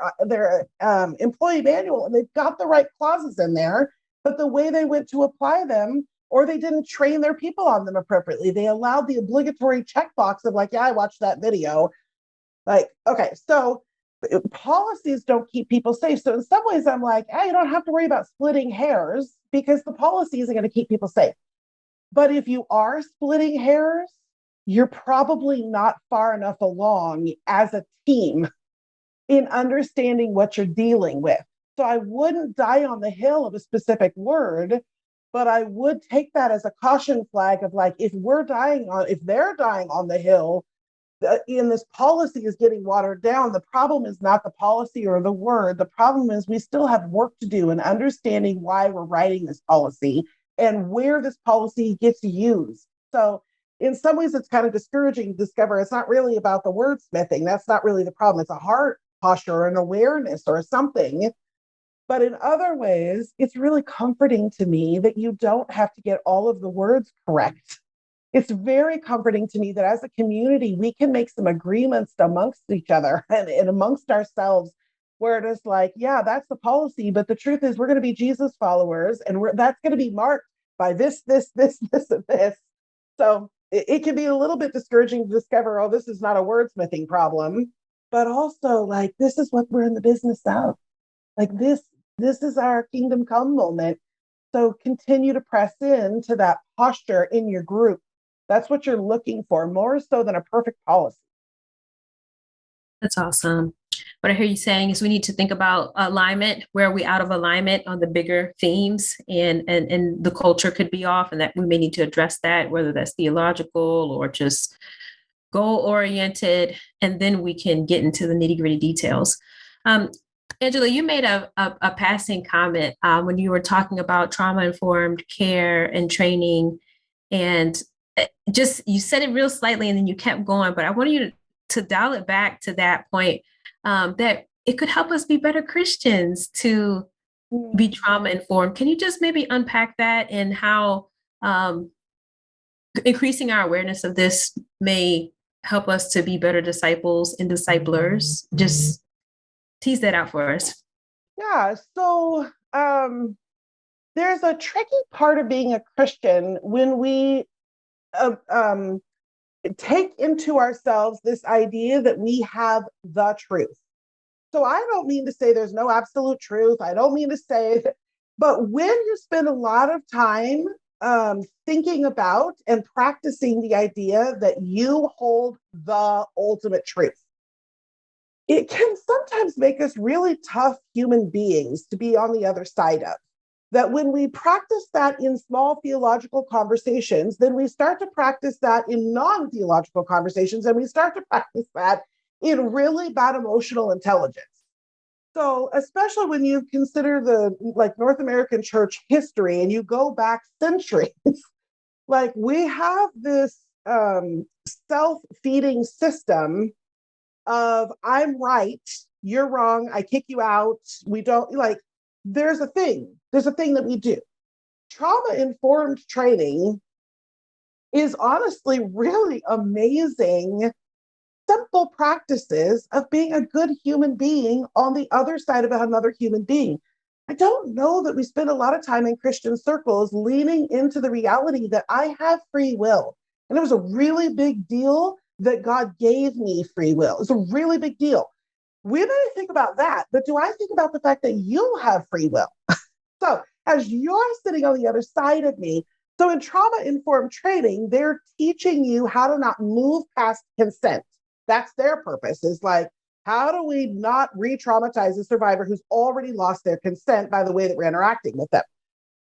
employee manual, and they've got the right clauses in there, but the way they went to apply them, or they didn't train their people on them appropriately. They allowed the obligatory checkbox of like, yeah, I watched that video. Like, okay, so policies don't keep people safe. So in some ways, I'm like, you don't have to worry about splitting hairs because the policy isn't going to keep people safe. But if you are splitting hairs, you're probably not far enough along as a team in understanding what you're dealing with. So I wouldn't die on the hill of a specific word, but I would take that as a caution flag of like, if they're dying on the hill, in this policy is getting watered down. The problem is not the policy or the word. The problem is we still have work to do in understanding why we're writing this policy and where this policy gets used. So in some ways, it's kind of discouraging to discover it's not really about the wordsmithing. That's not really the problem. It's a heart posture or an awareness or something But in other ways, it's really comforting to me that you don't have to get all of the words correct. It's very comforting to me that as a community, we can make some agreements amongst each other and amongst ourselves where it is like, yeah, that's the policy. But the truth is, we're going to be Jesus followers, and that's going to be marked by this, and this. So it can be a little bit discouraging to discover, oh, this is not a wordsmithing problem, but also like, this is what we're in the business of. Like this is our kingdom come moment. So continue to press into that posture in your group. That's what you're looking for, more so than a perfect policy. That's awesome. What I hear you saying is we need to think about alignment. Where are we out of alignment on the bigger themes, and the culture could be off, and that we may need to address that, whether that's theological or just goal oriented, and then we can get into the nitty gritty details. Angela, you made a passing comment when you were talking about trauma informed care and training, and just you said it real slightly and then you kept going, but I wanted you to dial it back to that point, that it could help us be better Christians to be trauma informed. Can you just maybe unpack that and how increasing our awareness of this may help us to be better disciples and disciplers? Just tease that out for us. Yeah. So there's a tricky part of being a Christian when we take into ourselves this idea that we have the truth. So I don't mean to say there's no absolute truth. I don't mean to say that, but when you spend a lot of time thinking about and practicing the idea that you hold the ultimate truth, it can sometimes make us really tough human beings to be on the other side of. That when we practice that in small theological conversations, then we start to practice that in non-theological conversations, and we start to practice that in really bad emotional intelligence. So especially when you consider the North American church history and you go back centuries, like we have this self-feeding system of I'm right, you're wrong, I kick you out, we don't there's a thing that we do. Trauma-informed training is honestly really amazing, simple practices of being a good human being on the other side of another human being. I don't know that we spend a lot of time in Christian circles leaning into the reality that I have free will. And it was a really big deal that God gave me free will. It's a really big deal. We better think about that. But do I think about the fact that you have free will? So as you're sitting on the other side of me, so in trauma-informed training, they're teaching you how to not move past consent. That's their purpose, is like, how do we not re-traumatize a survivor who's already lost their consent by the way that we're interacting with them?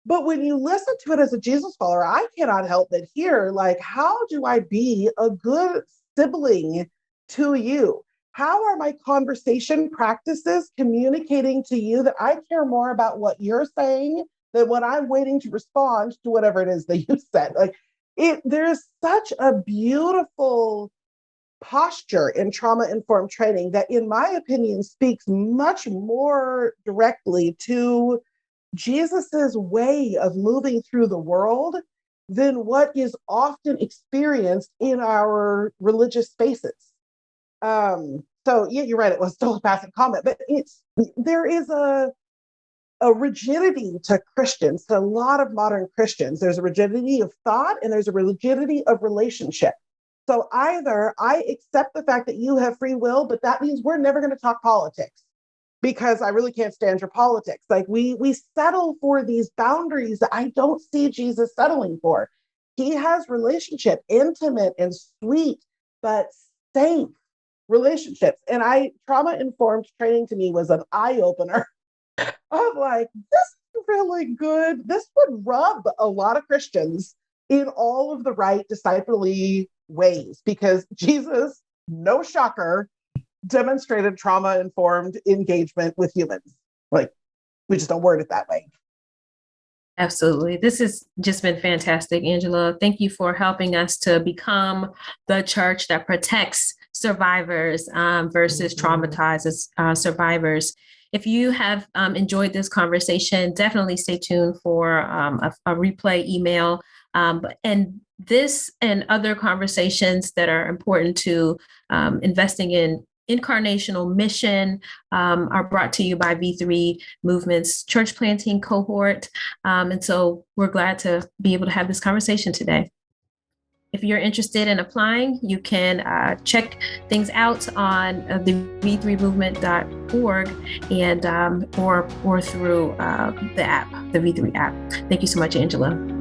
But when you listen to it as a Jesus follower, I cannot help but hear, like, how do I be a good sibling to you? How are my conversation practices communicating to you that I care more about what you're saying than when I'm waiting to respond to whatever it is that you said? There's such a beautiful posture in trauma-informed training that, in my opinion, speaks much more directly to Jesus's way of moving through the world than what is often experienced in our religious spaces. So yeah, you're right. It was still a passing comment, but there is a rigidity to Christians, to a lot of modern Christians. There's a rigidity of thought and there's a rigidity of relationship. So either I accept the fact that you have free will, but that means we're never going to talk politics because I really can't stand your politics. Like we settle for these boundaries that I don't see Jesus settling for. He has relationship, intimate and sweet, but safe relationships. And trauma-informed training to me was an eye-opener of like, this is really good. This would rub a lot of Christians in all of the right disciple-y ways, because Jesus, no shocker, demonstrated trauma-informed engagement with humans. Like, we just don't word it that way. Absolutely. This has just been fantastic, Angela. Thank you for helping us to become the church that protects survivors versus traumatizes survivors. if you have enjoyed this conversation, definitely stay tuned for a replay email. And this and other conversations that are important to investing in incarnational mission are brought to you by V3 Movement's church planting cohort. And so we're glad to be able to have this conversation today. If you're interested in applying, you can check things out on the v3movement.org and or through the app, the V3 app. Thank you so much, Angela.